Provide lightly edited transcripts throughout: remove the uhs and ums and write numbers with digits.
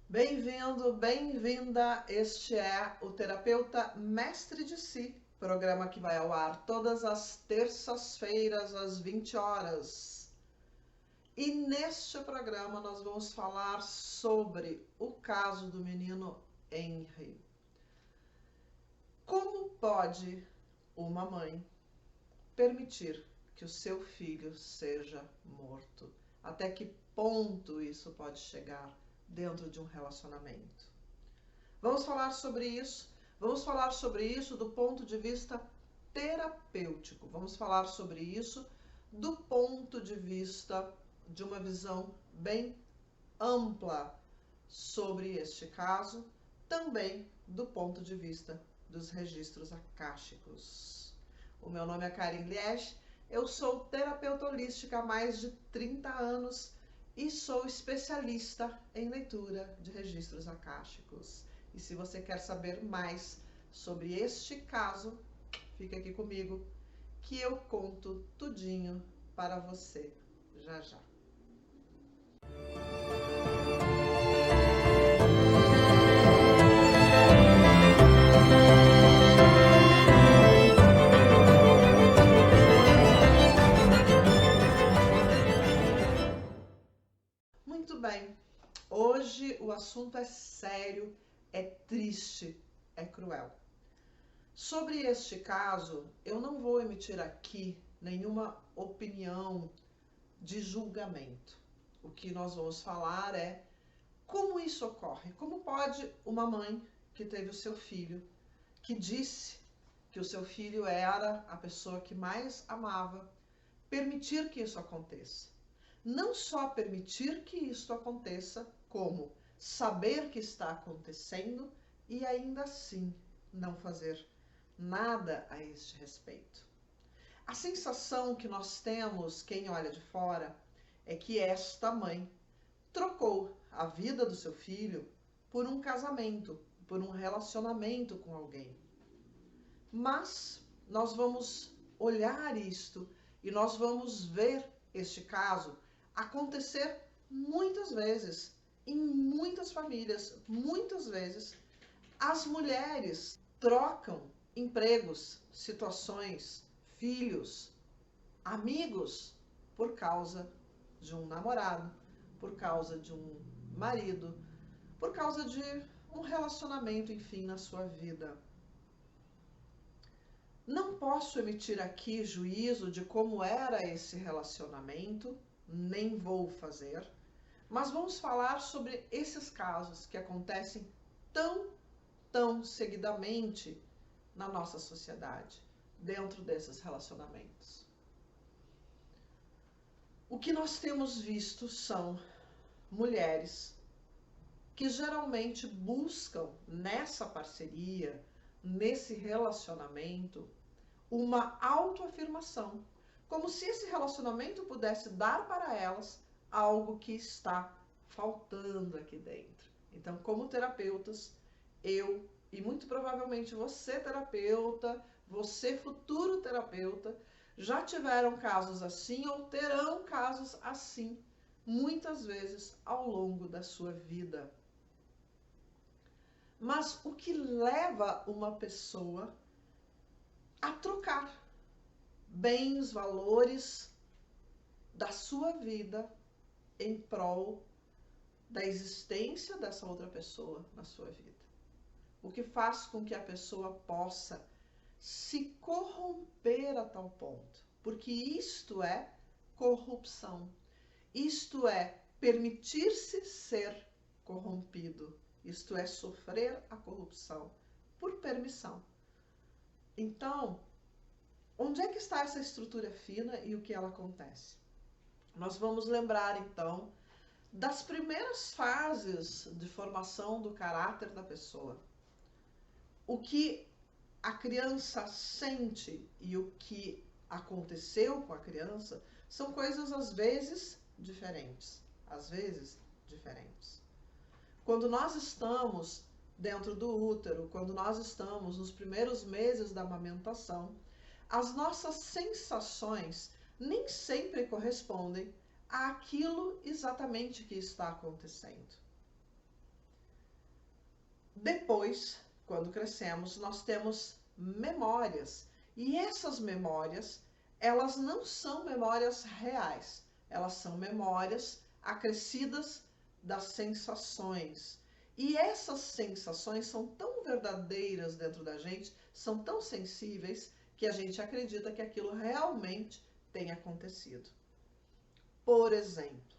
Bem-vindo, bem-vinda. Este é o Terapeuta Mestre de Si, programa que vai ao ar todas as terças-feiras às 20 horas. E neste programa nós vamos falar sobre o caso do menino Henry. Como pode uma mãe permitir que o seu filho seja morto? Até que ponto isso pode chegar dentro de um relacionamento? Vamos falar sobre isso. Vamos falar sobre isso do ponto de vista terapêutico. Vamos falar sobre isso do ponto de vista de uma visão bem ampla sobre este caso, também do ponto de vista dos registros akáshicos. O meu nome é Karin Liege, eu sou terapeuta holística há mais de 30 anos e sou especialista em leitura de registros akáshicos. E se você quer saber mais sobre este caso, fica aqui comigo que eu conto tudinho para você já já. Muito bem, hoje o assunto é sério, é triste, é cruel. Sobre este caso, eu não vou emitir aqui nenhuma opinião de julgamento. O que nós vamos falar é como isso ocorre. Como pode uma mãe que teve o seu filho, que disse que o seu filho era a pessoa que mais amava, permitir que isso aconteça? Não só permitir que isso aconteça, como saber que está acontecendo e ainda assim não fazer nada a este respeito. A sensação que nós temos, quem olha de fora, é que esta mãe trocou a vida do seu filho por um casamento, por um relacionamento com alguém. Mas nós vamos olhar isto e nós vamos ver este caso acontecer muitas vezes, em muitas famílias. Muitas vezes as mulheres trocam empregos, situações, filhos, amigos, por causa de um namorado, por causa de um marido, por causa de um relacionamento, enfim, na sua vida. Não posso emitir aqui juízo de como era esse relacionamento, nem vou fazer, mas vamos falar sobre esses casos que acontecem tão seguidamente na nossa sociedade, dentro desses relacionamentos. O que nós temos visto são mulheres que geralmente buscam nessa parceria, nesse relacionamento, uma autoafirmação, como se esse relacionamento pudesse dar para elas algo que está faltando aqui dentro. Então, como terapeutas, eu e muito provavelmente você terapeuta, você futuro terapeuta, já tiveram casos assim ou terão casos assim muitas vezes ao longo da sua vida. Mas o que leva uma pessoa a trocar bens, valores da sua vida em prol da existência dessa outra pessoa na sua vida? O que faz com que a pessoa possa se corromper a tal ponto? Porque isto é corrupção. Isto é permitir-se ser corrompido. Isto é sofrer a corrupção por permissão. Então, onde é que está essa estrutura fina e o que ela acontece? Nós vamos lembrar, então, das primeiras fases de formação do caráter da pessoa. O que a criança sente e o que aconteceu com a criança são coisas às vezes diferentes. Às vezes diferentes. Quando nós estamos dentro do útero, quando nós estamos nos primeiros meses da amamentação, as nossas sensações nem sempre correspondem àquilo exatamente que está acontecendo. Depois, quando crescemos, nós temos memórias. E essas memórias, elas não são memórias reais. Elas são memórias acrescidas das sensações. E essas sensações são tão verdadeiras dentro da gente, são tão sensíveis, que a gente acredita que aquilo realmente tem acontecido. Por exemplo,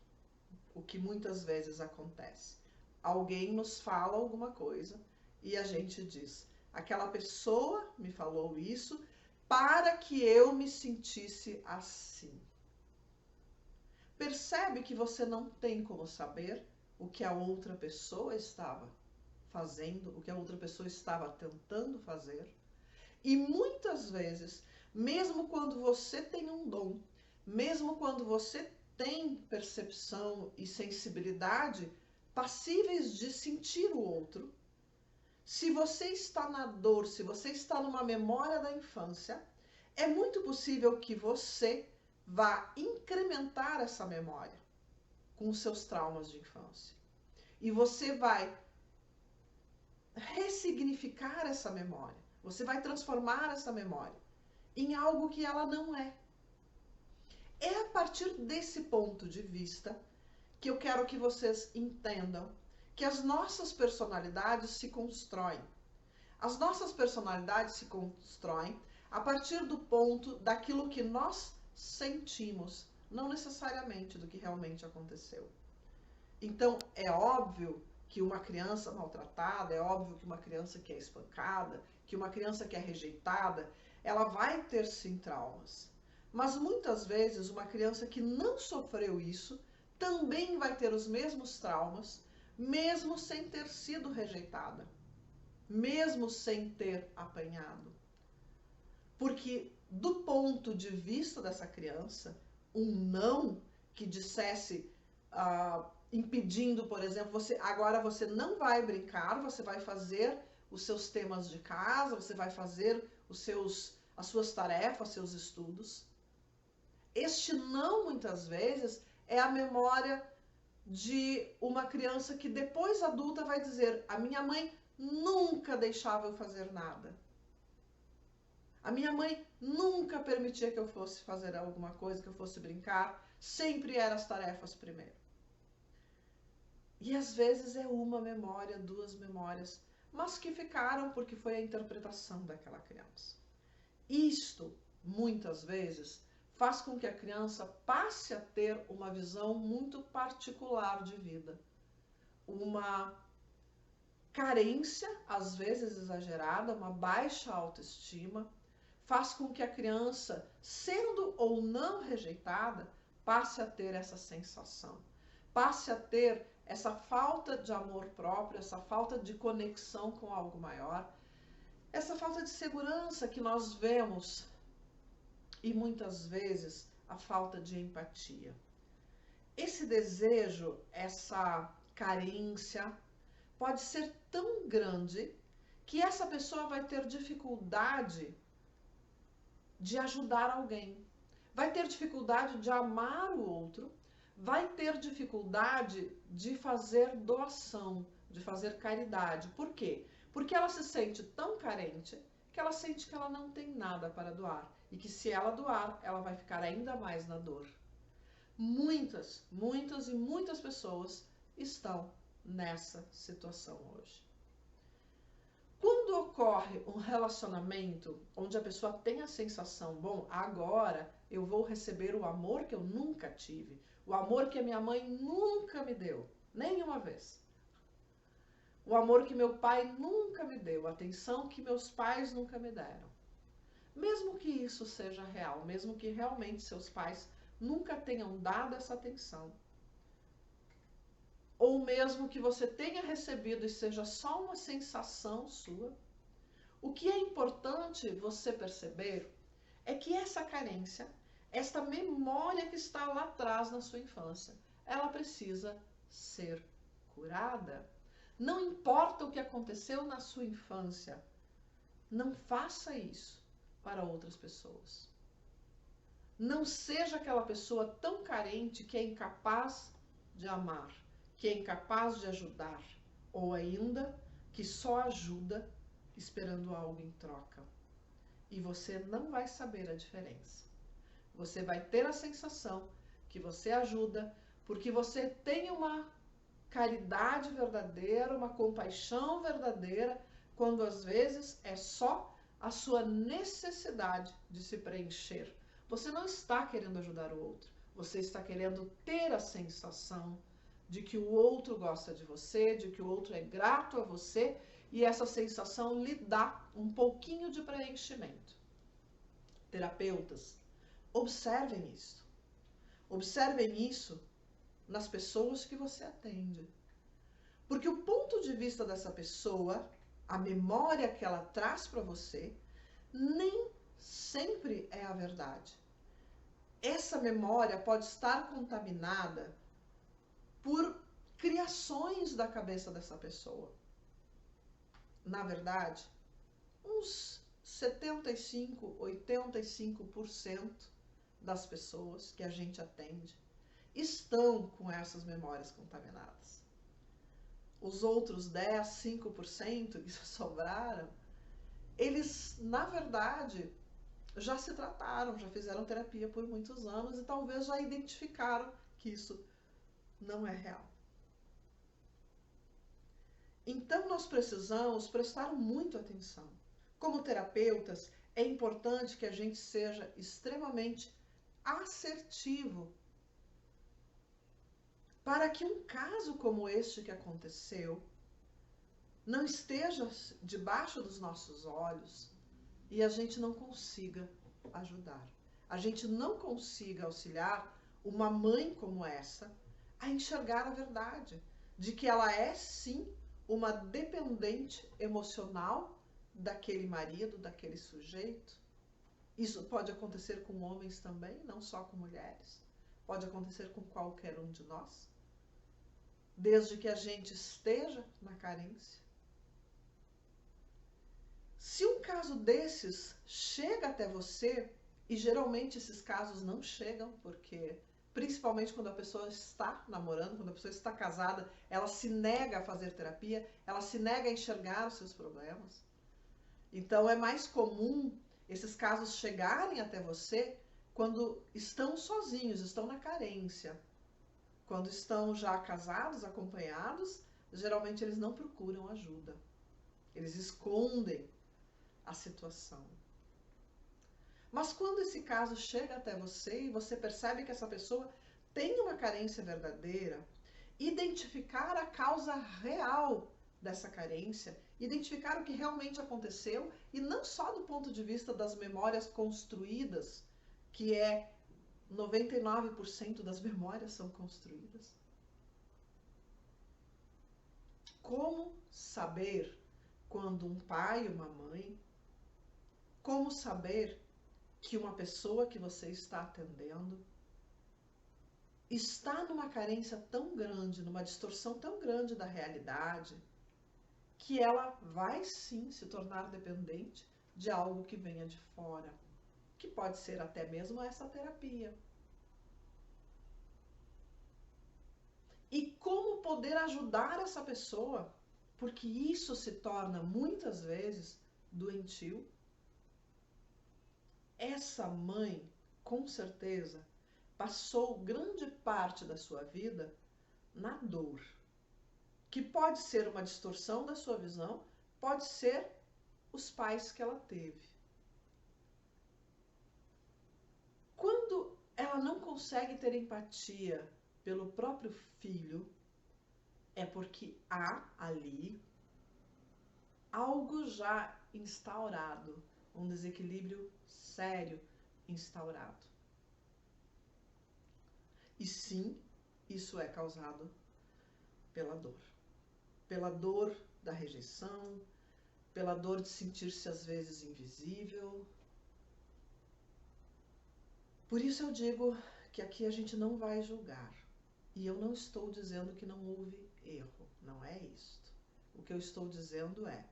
o que muitas vezes acontece. Alguém nos fala alguma coisa e a gente diz: aquela pessoa me falou isso para que eu me sentisse assim. Percebe que você não tem como saber o que a outra pessoa estava fazendo, o que a outra pessoa estava tentando fazer? E muitas vezes, mesmo quando você tem um dom, mesmo quando você tem percepção e sensibilidade passíveis de sentir o outro, se você está na dor, se você está numa memória da infância, é muito possível que você vá incrementar essa memória com os seus traumas de infância. E você vai ressignificar essa memória. Você vai transformar essa memória em algo que ela não é. É a partir desse ponto de vista que eu quero que vocês entendam que as nossas personalidades se constroem. As nossas personalidades se constroem a partir do ponto daquilo que nós sentimos, não necessariamente do que realmente aconteceu. Então, é óbvio que uma criança maltratada, é óbvio que uma criança que é espancada, que uma criança que é rejeitada, ela vai ter sim traumas. Mas muitas vezes uma criança que não sofreu isso também vai ter os mesmos traumas, mesmo sem ter sido rejeitada, mesmo sem ter apanhado. Porque do ponto de vista dessa criança, um não que dissesse impedindo, por exemplo, agora você não vai brincar, você vai fazer os seus temas de casa, você vai fazer as suas tarefas, seus estudos. Este não, muitas vezes, é a memória de uma criança que depois adulta vai dizer: a minha mãe nunca deixava eu fazer nada. A minha mãe nunca permitia que eu fosse fazer alguma coisa, que eu fosse brincar, sempre eram as tarefas primeiro. E às vezes é uma memória, duas memórias, mas que ficaram porque foi a interpretação daquela criança. Isto, muitas vezes, faz com que a criança passe a ter uma visão muito particular de vida. Uma carência, às vezes exagerada, uma baixa autoestima, faz com que a criança, sendo ou não rejeitada, passe a ter essa sensação, passe a ter essa falta de amor próprio, essa falta de conexão com algo maior, essa falta de segurança que nós vemos e muitas vezes a falta de empatia. Esse desejo, essa carência, pode ser tão grande que essa pessoa vai ter dificuldade de ajudar alguém, vai ter dificuldade de amar o outro, vai ter dificuldade de fazer doação, de fazer caridade. Por quê? Porque ela se sente tão carente que ela sente que ela não tem nada para doar e que se ela doar, ela vai ficar ainda mais na dor. Muitas e muitas pessoas estão nessa situação hoje. Quando ocorre um relacionamento onde a pessoa tem a sensação, bom, agora eu vou receber o amor que eu nunca tive, o amor que a minha mãe nunca me deu, nenhuma vez. O amor que meu pai nunca me deu, a atenção que meus pais nunca me deram. Mesmo que isso seja real, mesmo que realmente seus pais nunca tenham dado essa atenção, ou mesmo que você tenha recebido e seja só uma sensação sua, o que é importante você perceber é que essa carência, esta memória que está lá atrás na sua infância, ela precisa ser curada. Não importa o que aconteceu na sua infância, não faça isso para outras pessoas. Não seja aquela pessoa tão carente que é incapaz de amar, que é incapaz de ajudar, ou ainda que só ajuda esperando algo em troca. E você não vai saber a diferença. Você vai ter a sensação que você ajuda porque você tem uma caridade verdadeira, uma compaixão verdadeira, quando às vezes é só a sua necessidade de se preencher. Você não está querendo ajudar o outro, você está querendo ter a sensação de que o outro gosta de você, de que o outro é grato a você, e essa sensação lhe dá um pouquinho de preenchimento. Terapeutas, observem isso. Observem isso nas pessoas que você atende. Porque o ponto de vista dessa pessoa, a memória que ela traz para você, nem sempre é a verdade. Essa memória pode estar contaminada por criações da cabeça dessa pessoa. Na verdade, uns 75, 85% das pessoas que a gente atende estão com essas memórias contaminadas. Os outros 10, 5% que sobraram, eles, na verdade, já se trataram, já fizeram terapia por muitos anos e talvez já identificaram que isso não é real. Então, nós precisamos prestar muito atenção. Como terapeutas, é importante que a gente seja extremamente assertivo para que um caso como este que aconteceu não esteja debaixo dos nossos olhos e a gente não consiga ajudar. A gente não consiga auxiliar uma mãe como essa a enxergar a verdade de que ela é sim uma dependente emocional daquele marido, daquele sujeito. Isso pode acontecer com homens também, não só com mulheres. Pode acontecer com qualquer um de nós, desde que a gente esteja na carência. Se um caso desses chega até você, e geralmente esses casos não chegam, porque principalmente quando a pessoa está namorando, quando a pessoa está casada, ela se nega a fazer terapia, ela se nega a enxergar os seus problemas. Então é mais comum esses casos chegarem até você quando estão sozinhos, estão na carência. Quando estão já casados, acompanhados, geralmente eles não procuram ajuda. Eles escondem a situação. Mas quando esse caso chega até você e você percebe que essa pessoa tem uma carência verdadeira, identificar a causa real dessa carência, identificar o que realmente aconteceu e não só do ponto de vista das memórias construídas, que é 99% das memórias são construídas. Como saber quando um pai e uma mãe, como saber que uma pessoa que você está atendendo está numa carência tão grande, numa distorção tão grande da realidade, que ela vai sim se tornar dependente de algo que venha de fora, que pode ser até mesmo essa terapia. E como poder ajudar essa pessoa, porque isso se torna muitas vezes doentio. Essa mãe, com certeza, passou grande parte da sua vida na dor, que pode ser uma distorção da sua visão, pode ser os pais que ela teve. Quando ela não consegue ter empatia pelo próprio filho, é porque há ali algo já instaurado, um desequilíbrio sério instaurado. E sim, isso é causado pela dor. Pela dor da rejeição, pela dor de sentir-se às vezes invisível. Por isso eu digo que aqui a gente não vai julgar. E eu não estou dizendo que não houve erro, não é isto. O que eu estou dizendo é,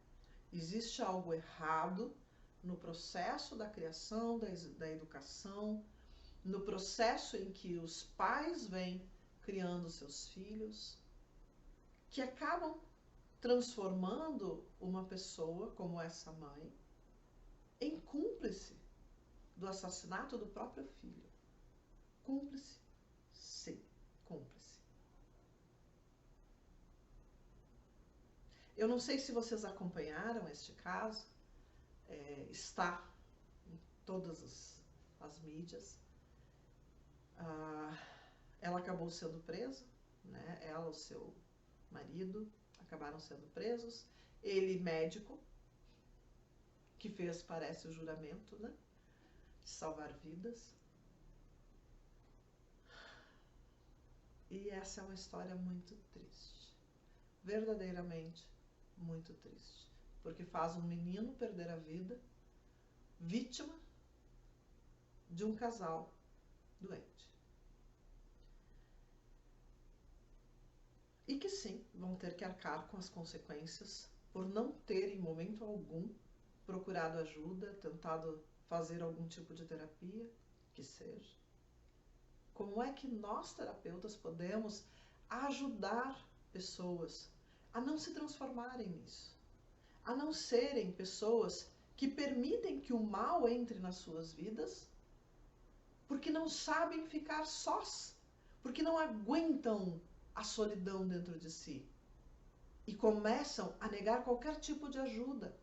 existe algo errado no processo da criação, da educação, no processo em que os pais vêm criando seus filhos, que acabam transformando uma pessoa como essa mãe em cúmplice do assassinato do próprio filho. Cúmplice? Sim, cúmplice. Eu não sei se vocês acompanharam este caso, está em todas as mídias. Ela acabou sendo presa, né? Ela, o seu marido, acabaram sendo presos. Ele, médico, que fez, parece, o juramento, né, de salvar vidas. E essa é uma história muito triste, verdadeiramente muito triste, porque faz um menino perder a vida, vítima de um casal doente. E que sim, vão ter que arcar com as consequências por não ter em momento algum procurado ajuda, tentado fazer algum tipo de terapia, que seja. Como é que nós, terapeutas, podemos ajudar pessoas a não se transformarem nisso? A não serem pessoas que permitem que o mal entre nas suas vidas, porque não sabem ficar sós, porque não aguentam a solidão dentro de si. E começam a negar qualquer tipo de ajuda.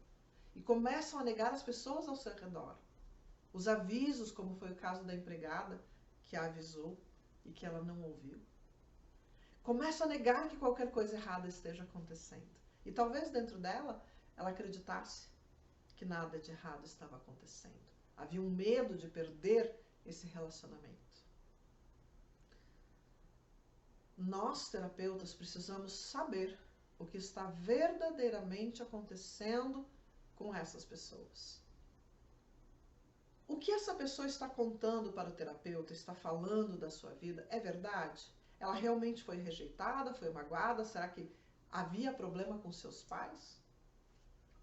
E começam a negar as pessoas ao seu redor. Os avisos, como foi o caso da empregada, que a avisou e que ela não ouviu. Começam a negar que qualquer coisa errada esteja acontecendo. E talvez dentro dela, ela acreditasse que nada de errado estava acontecendo. Havia um medo de perder esse relacionamento. Nós, terapeutas, precisamos saber o que está verdadeiramente acontecendo com essas pessoas. O que essa pessoa está contando para o terapeuta, está falando da sua vida, é verdade? Ela realmente foi rejeitada, foi magoada? Será que havia problema com seus pais?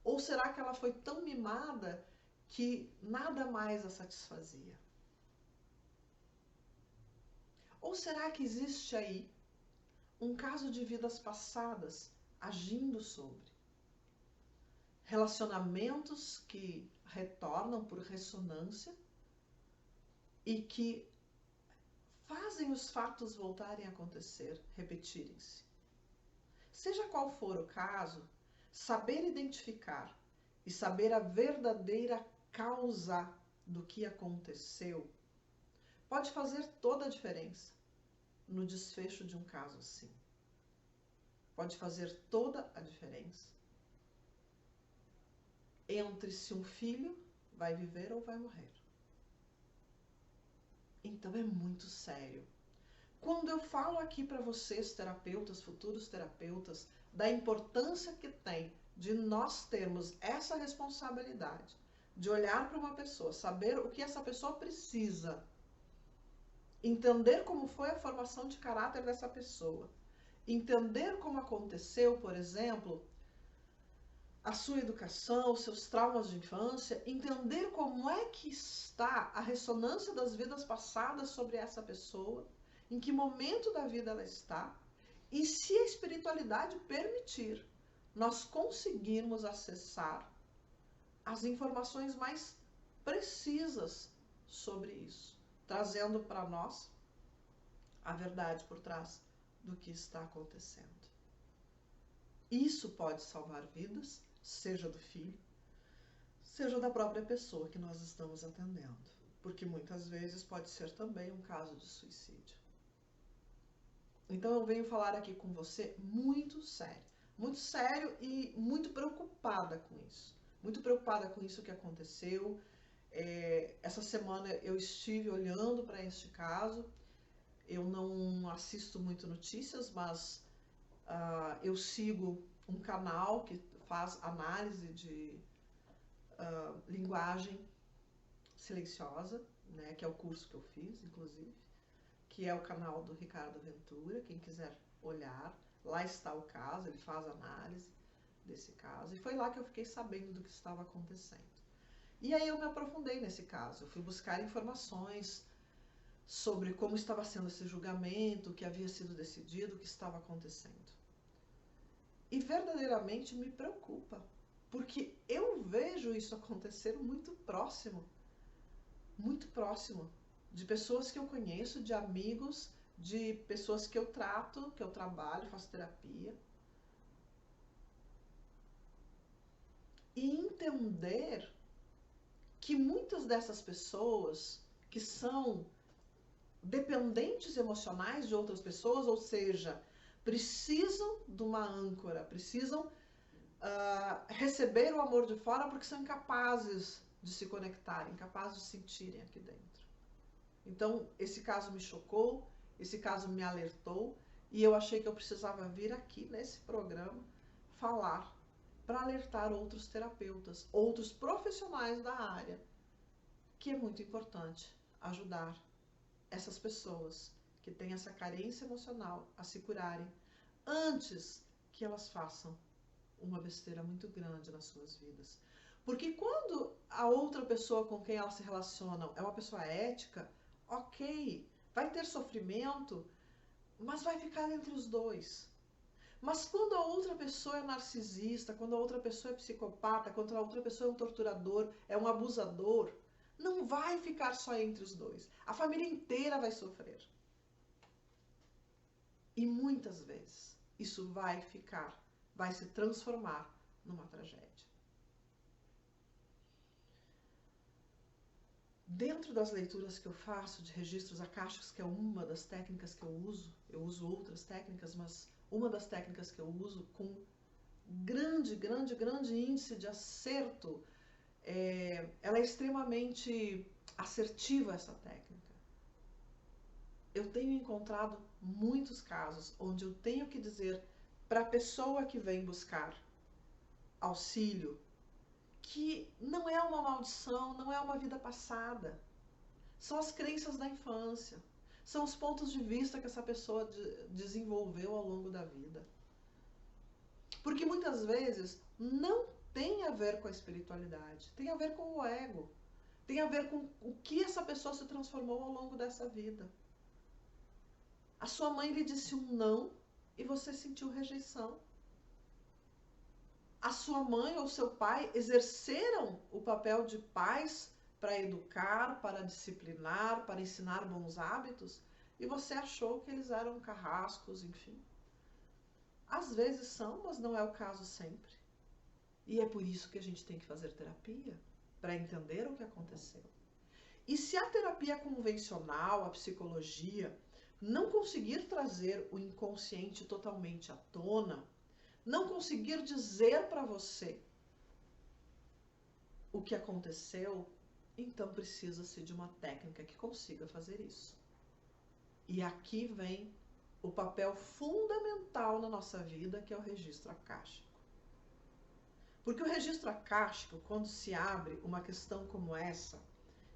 Ou será que ela foi tão mimada que nada mais a satisfazia? Ou será que existe aí um caso de vidas passadas agindo sobre relacionamentos que retornam por ressonância e que fazem os fatos voltarem a acontecer, repetirem-se? Seja qual for o caso, saber identificar e saber a verdadeira causa do que aconteceu pode fazer toda a diferença no desfecho de um caso assim. Pode fazer toda a diferença entre se um filho vai viver ou vai morrer. Então é muito sério. Quando eu falo aqui para vocês, terapeutas, futuros terapeutas, da importância que tem de nós termos essa responsabilidade de olhar para uma pessoa, saber o que essa pessoa precisa, entender como foi a formação de caráter dessa pessoa, entender como aconteceu, por exemplo, a sua educação, os seus traumas de infância, entender como é que está a ressonância das vidas passadas sobre essa pessoa, em que momento da vida ela está, e se a espiritualidade permitir, nós conseguirmos acessar as informações mais precisas sobre isso, trazendo para nós a verdade por trás do que está acontecendo. Isso pode salvar vidas, seja do filho, seja da própria pessoa que nós estamos atendendo, porque muitas vezes pode ser também um caso de suicídio. Então eu venho falar aqui com você muito sério e muito preocupada com isso. Muito preocupada com isso que aconteceu. Essa semana eu estive olhando para este caso. Eu não assisto muito notícias, mas eu sigo um canal que faz análise de linguagem silenciosa, né, que é o curso que eu fiz, inclusive, que é o canal do Ricardo Ventura. Quem quiser olhar, lá está o caso, ele faz análise desse caso, e foi lá que eu fiquei sabendo do que estava acontecendo. E aí eu me aprofundei nesse caso, eu fui buscar informações sobre como estava sendo esse julgamento, o que havia sido decidido, o que estava acontecendo. E verdadeiramente me preocupa, porque eu vejo isso acontecer muito próximo, de pessoas que eu conheço, de amigos, de pessoas que eu trato, que eu trabalho, faço terapia. E entender que muitas dessas pessoas que são dependentes emocionais de outras pessoas, ou seja, precisam de uma âncora, precisam receber o amor de fora porque são incapazes de se conectarem, incapazes de sentirem aqui dentro. Então, esse caso me chocou, esse caso me alertou e eu achei que eu precisava vir aqui nesse programa falar para alertar outros terapeutas, outros profissionais da área, que é muito importante ajudar essas pessoas que têm essa carência emocional a se curarem antes que elas façam uma besteira muito grande nas suas vidas. Porque quando a outra pessoa com quem elas se relacionam é uma pessoa ética, ok, vai ter sofrimento, mas vai ficar entre os dois. Mas quando a outra pessoa é narcisista, quando a outra pessoa é psicopata, quando a outra pessoa é um torturador, é um abusador, não vai ficar só entre os dois. A família inteira vai sofrer. E muitas vezes isso vai se transformar numa tragédia. Dentro das leituras que eu faço de registros akáshicos, que é uma das técnicas que eu uso outras técnicas, mas uma das técnicas que eu uso com grande índice de acerto, ela é extremamente assertiva, essa técnica. Eu tenho encontrado muitos casos onde eu tenho que dizer para a pessoa que vem buscar auxílio que não é uma maldição, não é uma vida passada. São as crenças da infância. São os pontos de vista que essa pessoa desenvolveu ao longo da vida. Porque muitas vezes não tem a ver com a espiritualidade, tem a ver com o ego. Tem a ver com o que essa pessoa se transformou ao longo dessa vida. A sua mãe lhe disse um não e você sentiu rejeição. A sua mãe ou seu pai exerceram o papel de pais para educar, para disciplinar, para ensinar bons hábitos, e você achou que eles eram carrascos, enfim. Às vezes são, mas não é o caso sempre. E é por isso que a gente tem que fazer terapia, para entender o que aconteceu. E se a terapia convencional, a psicologia, não conseguir trazer o inconsciente totalmente à tona, não conseguir dizer para você o que aconteceu, então precisa-se de uma técnica que consiga fazer isso. E aqui vem o papel fundamental na nossa vida, que é o registro akáshico. Porque o registro akáshico, quando se abre uma questão como essa,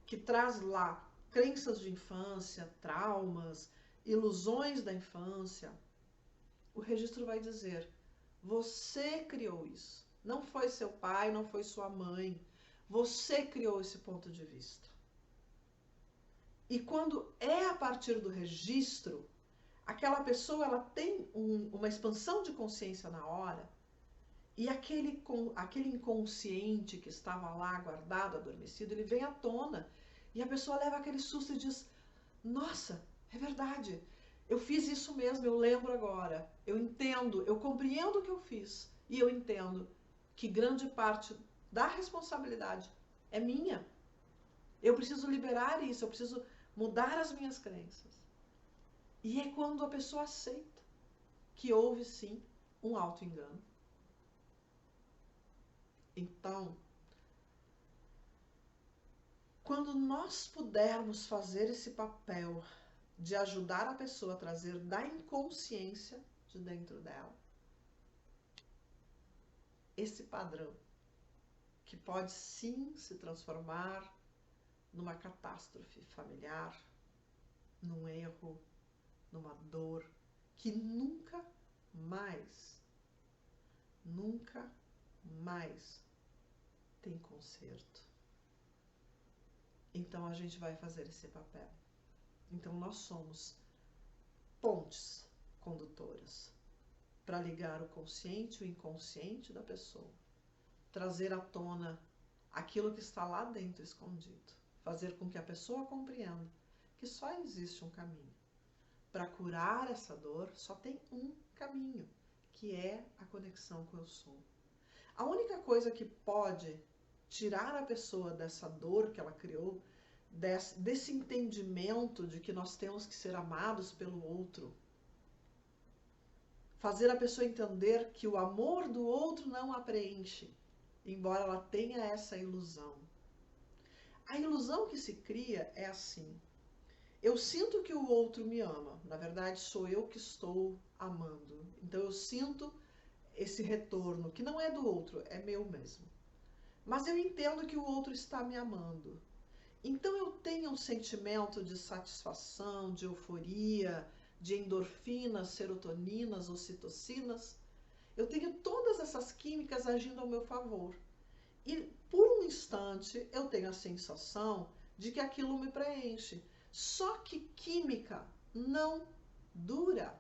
que traz lá crenças de infância, traumas, ilusões da infância, o registro vai dizer: você criou isso. Não foi seu pai, não foi sua mãe. Você criou esse ponto de vista. E quando é a partir do registro, aquela pessoa ela tem uma expansão de consciência na hora, e aquele inconsciente que estava lá guardado, adormecido, ele vem à tona. E a pessoa leva aquele susto e diz: nossa, é verdade, eu fiz isso mesmo, eu lembro agora, eu entendo, eu compreendo o que eu fiz, e eu entendo que grande parte da responsabilidade é minha. Eu preciso liberar isso, eu preciso mudar as minhas crenças. E é quando a pessoa aceita que houve sim um auto-engano. Então, quando nós pudermos fazer esse papel de ajudar a pessoa a trazer da inconsciência de dentro dela esse padrão, que pode sim se transformar numa catástrofe familiar, num erro, numa dor, que nunca mais tem conserto. Então a gente vai fazer esse papel. Então nós somos pontes condutoras. para ligar o consciente e o inconsciente da pessoa, trazer à tona aquilo que está lá dentro escondido, fazer com que a pessoa compreenda que só existe um caminho. Para curar essa dor, só tem um caminho, que é a conexão com o eu sou. A única coisa que pode tirar a pessoa dessa dor que ela criou, desse entendimento de que nós temos que ser amados pelo outro, fazer a pessoa entender que o amor do outro não a preenche, embora ela tenha essa ilusão. A ilusão que se cria é assim: eu sinto que o outro me ama, na verdade sou eu que estou amando. Então eu sinto esse retorno, que não é do outro, é meu mesmo. Mas eu entendo que o outro está me amando. Então eu tenho um sentimento de satisfação, de euforia, de endorfinas, serotoninas, ocitocinas. Eu tenho todas essas químicas agindo ao meu favor. E por um instante eu tenho a sensação de que aquilo me preenche. Só que química não dura.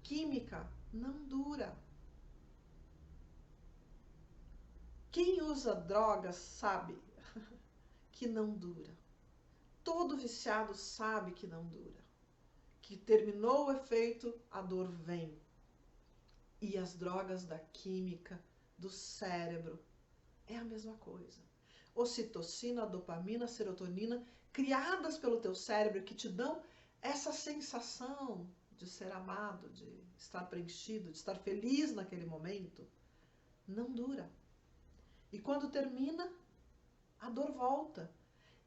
Química não dura. Quem usa drogas sabe que não dura. Todo viciado sabe que não dura. Que terminou o efeito, a dor vem. E as drogas da química, do cérebro, é a mesma coisa. Ocitocina, dopamina, serotonina, criadas pelo teu cérebro, que te dão essa sensação de ser amado, de estar preenchido, de estar feliz naquele momento, não dura. E quando termina, a dor volta.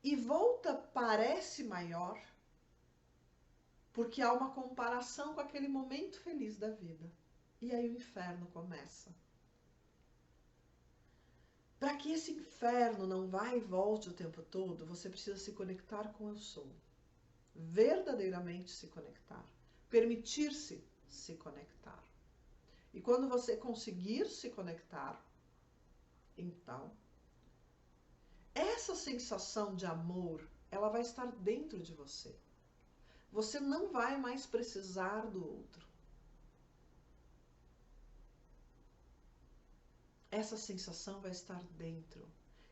E volta parece maior, porque há uma comparação com aquele momento feliz da vida. E aí o inferno começa. Para que esse inferno não vá e volte o tempo todo, você precisa se conectar com o eu sou. Verdadeiramente se conectar. Permitir-se se conectar. E quando você conseguir se conectar, então, essa sensação de amor, ela vai estar dentro de você. Você não vai mais precisar do outro. Essa sensação vai estar dentro.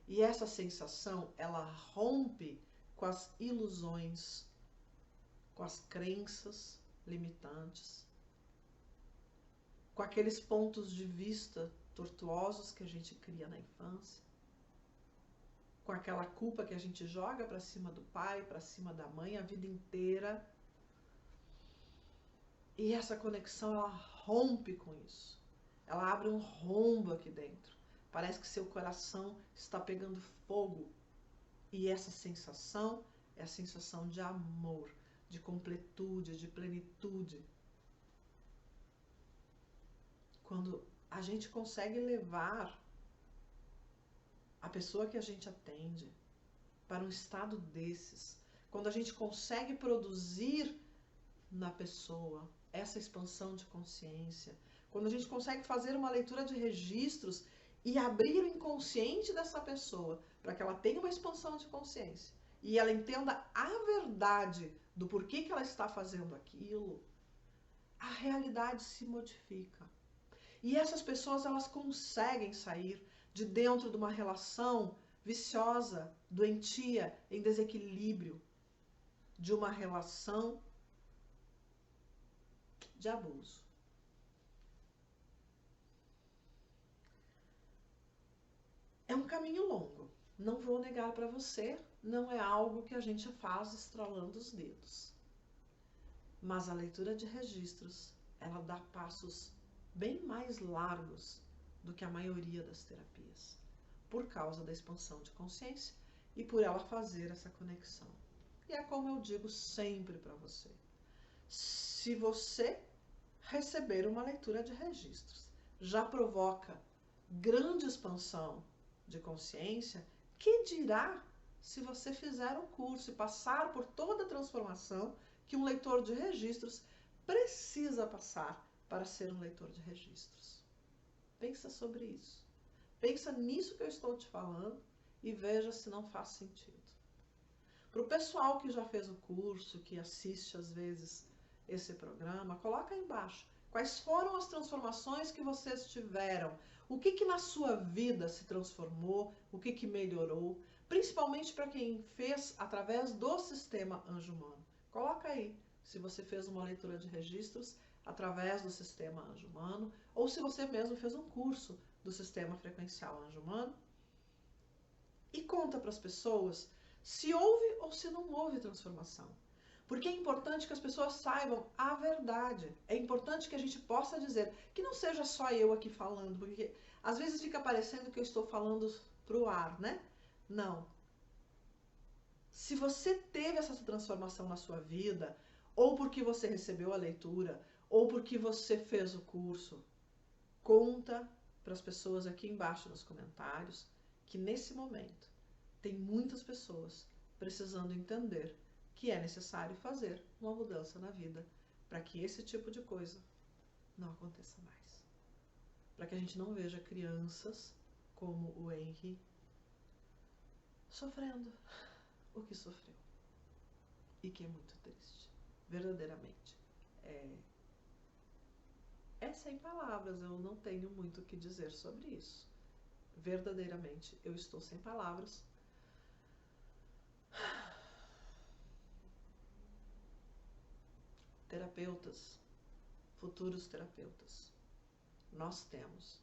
E essa sensação, ela rompe com as ilusões, com as crenças limitantes, com aqueles pontos de vista tortuosos que a gente cria na infância, com aquela culpa que a gente joga para cima do pai, para cima da mãe a vida inteira. E essa conexão, ela rompe com isso. Ela abre um rombo aqui dentro. Parece que seu coração está pegando fogo. E essa sensação é a sensação de amor, de completude, de plenitude. Quando a gente consegue levar a pessoa que a gente atende para um estado desses, quando a gente consegue produzir na pessoa essa expansão de consciência, quando a gente consegue fazer uma leitura de registros e abrir o inconsciente dessa pessoa para que ela tenha uma expansão de consciência e ela entenda a verdade do porquê que ela está fazendo aquilo, a realidade se modifica. E essas pessoas, elas conseguem sair de dentro de uma relação viciosa, doentia, em desequilíbrio, de uma relação de abuso. É um caminho longo, não vou negar para você, não é algo que a gente faz estralando os dedos. Mas a leitura de registros, ela dá passos bem mais largos do que a maioria das terapias, por causa da expansão de consciência e por ela fazer essa conexão. E é como eu digo sempre para você, se você receber uma leitura de registros já provoca grande expansão de consciência, que dirá se você fizer um curso e passar por toda a transformação que um leitor de registros precisa passar para ser um leitor de registros. Pensa sobre isso. Pensa nisso que eu estou te falando e veja se não faz sentido. Para o pessoal que já fez o curso, que assiste às vezes esse programa, coloca aí embaixo Quais foram as transformações que vocês tiveram? O que na sua vida se transformou? O que melhorou? Principalmente para quem fez através do sistema Anjo Humano. Coloca aí se você fez uma leitura de registros através do sistema Anjo Humano ou se você mesmo fez um curso do sistema frequencial Anjo Humano. E conta para as pessoas se houve ou se não houve transformação. Porque é importante que as pessoas saibam a verdade. É importante que a gente possa dizer, que não seja só eu aqui falando, porque às vezes fica parecendo que eu estou falando pro ar, né? Não. Se você teve essa transformação na sua vida, ou porque você recebeu a leitura, ou porque você fez o curso, conta para as pessoas aqui embaixo nos comentários que nesse momento tem muitas pessoas precisando entender que é necessário fazer uma mudança na vida para que esse tipo de coisa não aconteça mais. Para que a gente não veja crianças como o Henry sofrendo o que sofreu. E que é muito triste. Verdadeiramente. É sem palavras, eu não tenho muito o que dizer sobre isso. Verdadeiramente, eu estou sem palavras. Terapeutas, futuros terapeutas, nós temos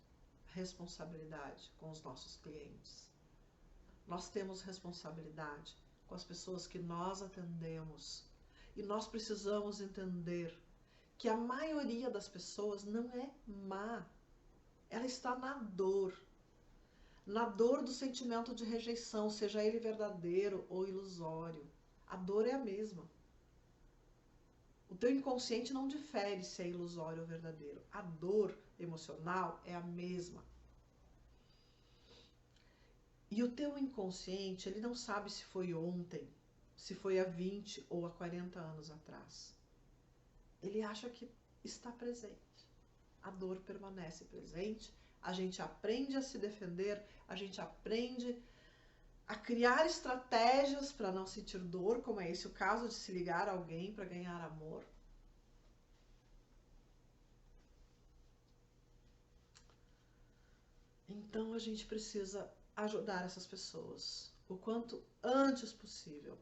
responsabilidade com os nossos clientes. Nós temos responsabilidade com as pessoas que nós atendemos. E nós precisamos entender que a maioria das pessoas não é má. Ela está na dor do sentimento de rejeição, seja ele verdadeiro ou ilusório. A dor é a mesma. O teu inconsciente não difere se é ilusório ou verdadeiro. A dor emocional é a mesma. E o teu inconsciente, ele não sabe se foi ontem, se foi há 20 ou há 40 anos atrás. Ele acha que está presente. A dor permanece presente, a gente aprende a se defender, a gente aprende a criar estratégias para não sentir dor, como é esse o caso de se ligar a alguém para ganhar amor. Então a gente precisa ajudar essas pessoas o quanto antes possível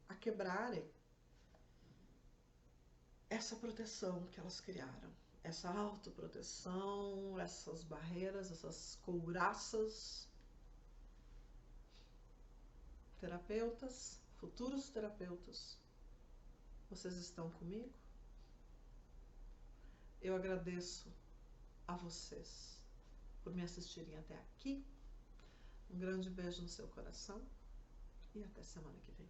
a quebrarem essa proteção que elas criaram, essa autoproteção, essas barreiras, essas couraças. Terapeutas, futuros terapeutas, vocês estão comigo? Eu agradeço a vocês por me assistirem até aqui. Um grande beijo no seu coração e até semana que vem.